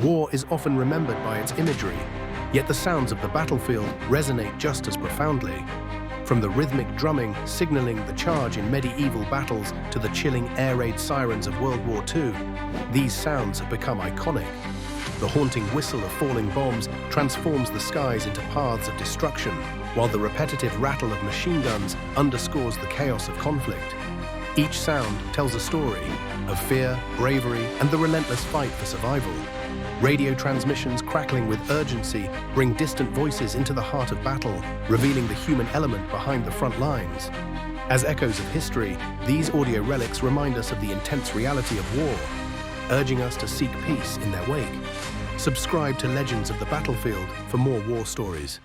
War is often remembered by its imagery, yet the sounds of the battlefield resonate just as profoundly. From the rhythmic drumming signaling the charge in medieval battles to the chilling air raid sirens of World War II, these sounds have become iconic. The haunting whistle of falling bombs transforms the skies into paths of destruction, while the repetitive rattle of machine guns underscores the chaos of conflict. Each sound tells a story of fear, bravery, and the relentless fight for survival. Radio transmissions crackling with urgency bring distant voices into the heart of battle, revealing the human element behind the front lines. As echoes of history, these audio relics remind us of the intense reality of war, urging us to seek peace in their wake. Subscribe to Legends of the Battlefield for more war stories.